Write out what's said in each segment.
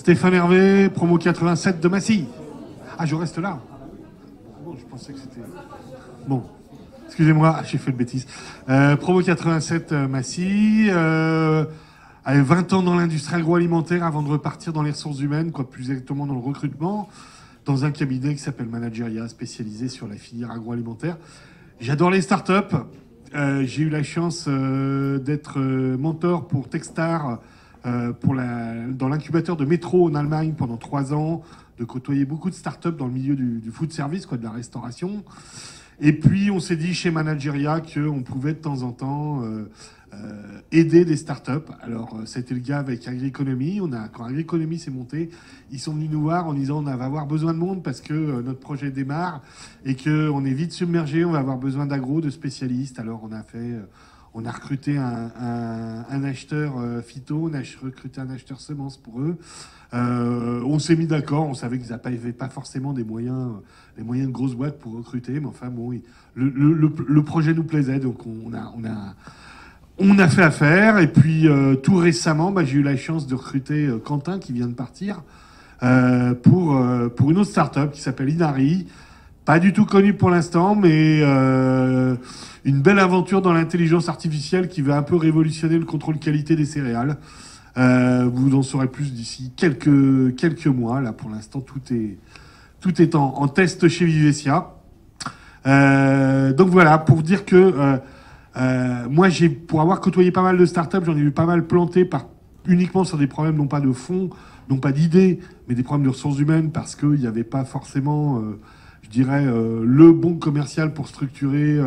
Stéphane Hervé, promo 87 de Massy. Ah, je reste là. Bon, je pensais que c'était... Bon, excusez-moi, j'ai fait le bêtise. Promo 87 Massy, avec 20 ans dans l'industrie agroalimentaire avant de repartir dans les ressources humaines, quoi, plus exactement dans le recrutement, dans un cabinet qui s'appelle Manageria, spécialisé sur la filière agroalimentaire. J'adore les startups. J'ai eu la chance d'être mentor pour Techstar, dans l'incubateur de Métro en Allemagne pendant 3 ans, de côtoyer beaucoup de startups dans le milieu du food service, quoi, de la restauration. Et puis on s'est dit chez Manageria qu'on pouvait de temps en temps aider des startups. Alors c'était le cas avec Agri-Économie. Quand Agri-Économie s'est monté, ils sont venus nous voir en disant on va avoir besoin de monde parce que notre projet démarre et qu'on est vite submergé, on va avoir besoin d'agro, de spécialistes. Alors on a recruté un acheteur phyto, on a recruté un acheteur semences pour eux. On s'est mis d'accord, on savait qu'ils n'avaient pas forcément les moyens de grosses boîtes pour recruter, mais enfin bon, le projet nous plaisait, donc on a fait affaire. Et puis tout récemment, j'ai eu la chance de recruter Quentin qui vient de partir pour une autre start-up qui s'appelle Inari. Pas du tout connu pour l'instant, mais une belle aventure dans l'intelligence artificielle qui va un peu révolutionner le contrôle qualité des céréales. Vous en saurez plus d'ici quelques mois. Là, pour l'instant, tout est en test chez Vivesia. Donc voilà, pour dire que moi, pour avoir côtoyé pas mal de startups, j'en ai vu pas mal planter uniquement sur des problèmes non pas de fond, non pas d'idées, mais des problèmes de ressources humaines, parce qu'il n'y avait pas forcément... je dirais, le bon commercial pour structurer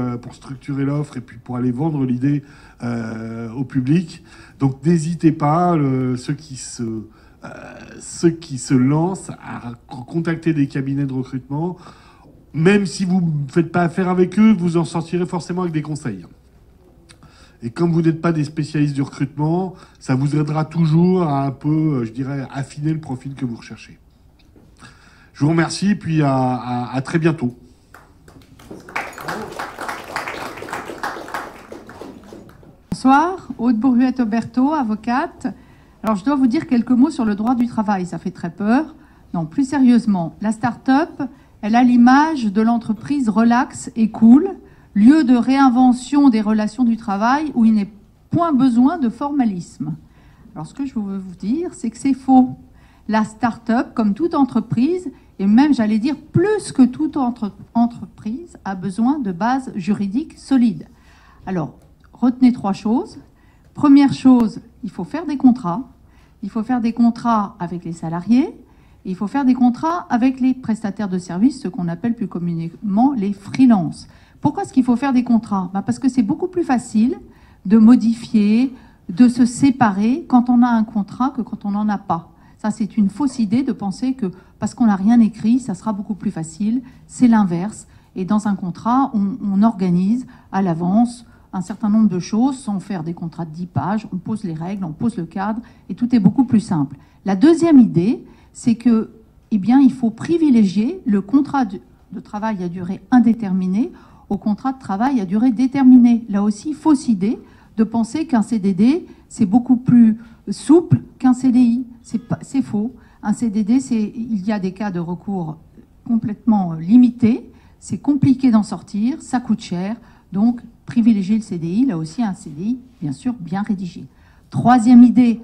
l'offre et puis pour aller vendre l'idée au public. Donc n'hésitez pas, ceux qui se lancent, à contacter des cabinets de recrutement. Même si vous ne faites pas affaire avec eux, vous en sortirez forcément avec des conseils. Et comme vous n'êtes pas des spécialistes du recrutement, ça vous aidera toujours à un peu, je dirais, affiner le profil que vous recherchez. Je vous remercie, puis à très bientôt. Bonsoir, Aude Bourruette-Auberto, avocate. Alors, je dois vous dire quelques mots sur le droit du travail. Ça fait très peur. Non, plus sérieusement, la start-up, elle a l'image de l'entreprise relax et cool, lieu de réinvention des relations du travail où il n'est point besoin de formalisme. Alors, ce que je veux vous dire, c'est que c'est faux. La start-up, comme toute entreprise, et même, j'allais dire, plus que toute entreprise, a besoin de bases juridiques solides. Alors, retenez 3 choses. Première chose, il faut faire des contrats. Il faut faire des contrats avec les salariés. Et il faut faire des contrats avec les prestataires de services, ce qu'on appelle plus communément les freelances. Pourquoi est-ce qu'il faut faire des contrats? Parce que c'est beaucoup plus facile de modifier, de se séparer quand on a un contrat que quand on n'en a pas. Ça, c'est une fausse idée de penser que parce qu'on n'a rien écrit, ça sera beaucoup plus facile. C'est l'inverse. Et dans un contrat, on organise à l'avance un certain nombre de choses sans faire des contrats de 10 pages. On pose les règles, on pose le cadre et tout est beaucoup plus simple. La deuxième idée, c'est que, il faut privilégier le contrat de travail à durée indéterminée au contrat de travail à durée déterminée. Là aussi, fausse idée de penser qu'un CDD, c'est beaucoup plus souple qu'un CDI. C'est faux. Un CDD, il y a des cas de recours complètement limités. C'est compliqué d'en sortir, ça coûte cher. Donc, privilégier le CDI. Là aussi, un CDI, bien sûr, bien rédigé. Troisième idée,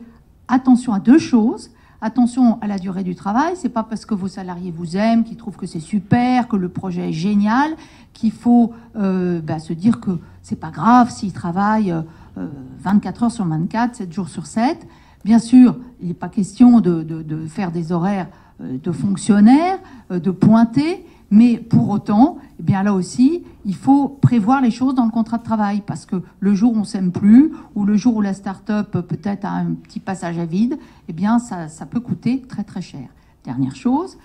attention à 2 choses. Attention à la durée du travail. C'est pas parce que vos salariés vous aiment, qu'ils trouvent que c'est super, que le projet est génial, qu'il faut se dire que c'est pas grave s'ils travaillent 24 heures sur 24, 7 jours sur 7. Bien sûr, il n'est pas question de faire des horaires de fonctionnaires, de pointer, mais pour autant, là aussi, il faut prévoir les choses dans le contrat de travail, parce que le jour où on ne s'aime plus, ou le jour où la start-up peut-être a un petit passage à vide, ça peut coûter très très cher. Dernière chose,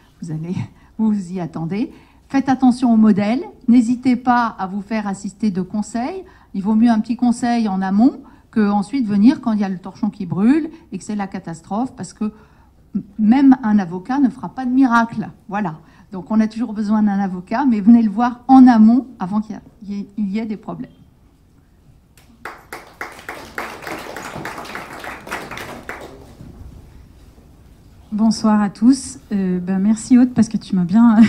vous y attendez, faites attention au modèle, n'hésitez pas à vous faire assister de conseils. Il vaut mieux un petit conseil en amont qu'ensuite venir quand il y a le torchon qui brûle et que c'est la catastrophe, parce que même un avocat ne fera pas de miracle. Voilà. Donc on a toujours besoin d'un avocat, mais venez le voir en amont avant qu'il y ait des problèmes. Bonsoir à tous. Merci Aude parce que tu m'as bien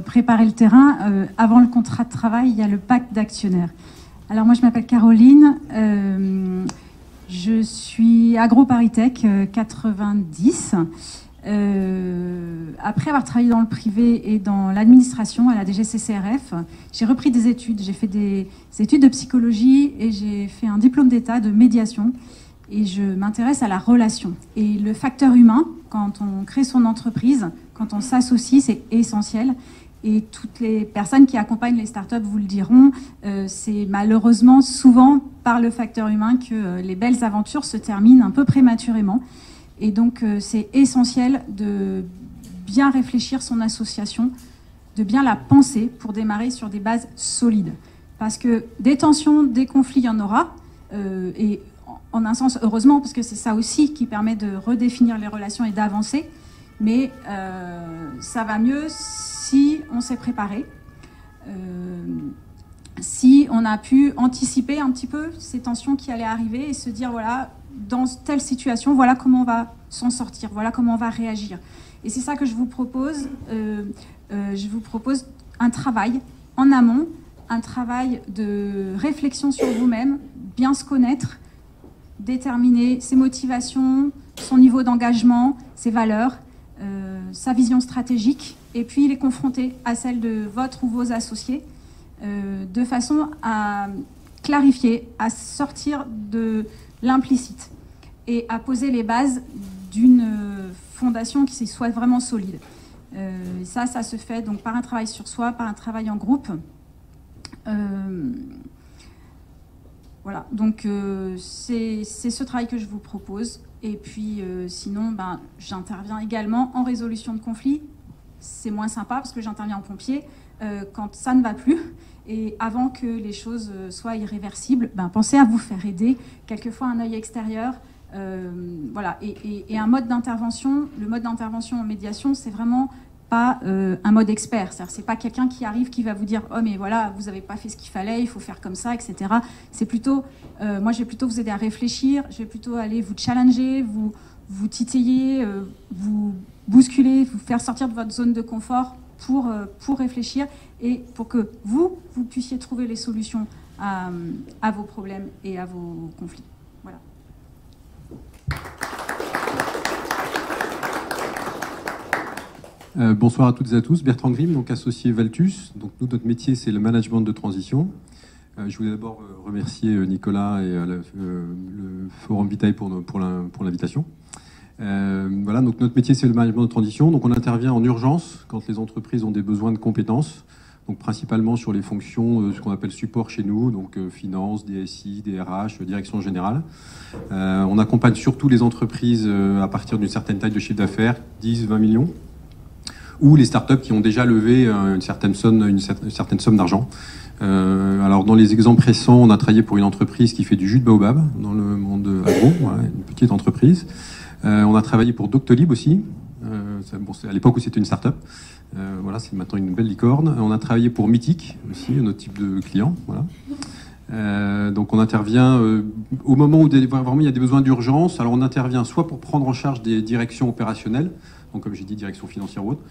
préparé le terrain. Avant le contrat de travail, il y a le pacte d'actionnaires. Alors moi je m'appelle Caroline, je suis AgroParisTech 90. Après avoir travaillé dans le privé et dans l'administration à la DGCCRF, j'ai repris des études. J'ai fait des études de psychologie et j'ai fait un diplôme d'État de médiation. Et je m'intéresse à la relation. Et le facteur humain, quand on crée son entreprise, quand on s'associe, c'est essentiel. Et toutes les personnes qui accompagnent les startups vous le diront, c'est malheureusement souvent par le facteur humain que les belles aventures se terminent un peu prématurément. Et donc c'est essentiel de bien réfléchir son association, de bien la penser pour démarrer sur des bases solides. Parce que des tensions, des conflits, il y en aura. Et en un sens, heureusement, parce que c'est ça aussi qui permet de redéfinir les relations et d'avancer. Mais ça va mieux si on s'est préparé, si on a pu anticiper un petit peu ces tensions qui allaient arriver et se dire, voilà, dans telle situation, voilà comment on va s'en sortir, voilà comment on va réagir. Et c'est ça que je vous propose. Je vous propose un travail en amont, un travail de réflexion sur vous-même, bien se connaître, déterminer ses motivations, son niveau d'engagement, ses valeurs, sa vision stratégique, et puis les confronter à celle de votre ou vos associés, de façon à clarifier, à sortir de l'implicite et à poser les bases d'une fondation qui soit vraiment solide. Ça se fait donc par un travail sur soi, par un travail en groupe. Voilà, donc c'est ce travail que je vous propose. Et puis sinon, j'interviens également en résolution de conflits. C'est moins sympa parce que j'interviens en pompier quand ça ne va plus. Et avant que les choses soient irréversibles, pensez à vous faire aider, quelquefois un œil extérieur. Voilà. Et un mode d'intervention, le mode d'intervention en médiation, c'est vraiment pas un mode expert. C'est-à-dire, c'est pas quelqu'un qui arrive qui va vous dire « Oh, mais voilà, vous n'avez pas fait ce qu'il fallait, il faut faire comme ça, etc. » C'est plutôt, moi, je vais plutôt vous aider à réfléchir, je vais plutôt aller vous challenger, vous titiller, vous bousculer, vous faire sortir de votre zone de confort pour réfléchir et pour que vous puissiez trouver les solutions à vos problèmes et à vos conflits. Voilà. Bonsoir à toutes et à tous. Bertrand Grimm, donc associé Valtus. Donc nous, notre métier, c'est le management de transition. Je voulais d'abord remercier Nicolas et le Forum Vitae pour l'invitation. Voilà, donc notre métier, c'est le management de transition. Donc on intervient en urgence quand les entreprises ont des besoins de compétences. Donc principalement sur les fonctions, ce qu'on appelle support chez nous, donc finance, DSI, DRH, direction générale. On accompagne surtout les entreprises à partir d'une certaine taille de chiffre d'affaires, 10, 20 millions. Ou les startups qui ont déjà levé une certaine somme d'argent. Alors dans les exemples récents, on a travaillé pour une entreprise qui fait du jus de baobab dans le monde agro, voilà, une petite entreprise. On a travaillé pour Doctolib aussi, c'est à l'époque où c'était une startup. Voilà, c'est maintenant une belle licorne. On a travaillé pour Mythic aussi, un autre type de client. Voilà. Donc on intervient au moment où vraiment il y a des besoins d'urgence. Alors on intervient soit pour prendre en charge des directions opérationnelles, donc comme j'ai dit, direction financière ou autre,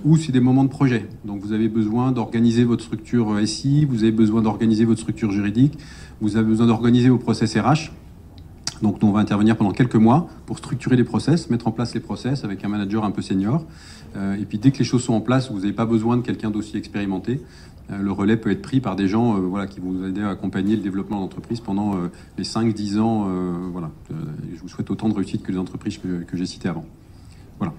ou c'est des moments de projet. Donc vous avez besoin d'organiser votre structure SI, vous avez besoin d'organiser votre structure juridique, vous avez besoin d'organiser vos process RH. Donc on va intervenir pendant quelques mois pour structurer les process, mettre en place les process avec un manager un peu senior. Et puis dès que les choses sont en place, vous n'avez pas besoin de quelqu'un d'aussi expérimenté. Le relais peut être pris par des gens voilà, qui vont vous aider à accompagner le développement de l'entreprise pendant les 5-10 ans. Voilà. Je vous souhaite autant de réussite que les entreprises que j'ai citées avant. Voilà.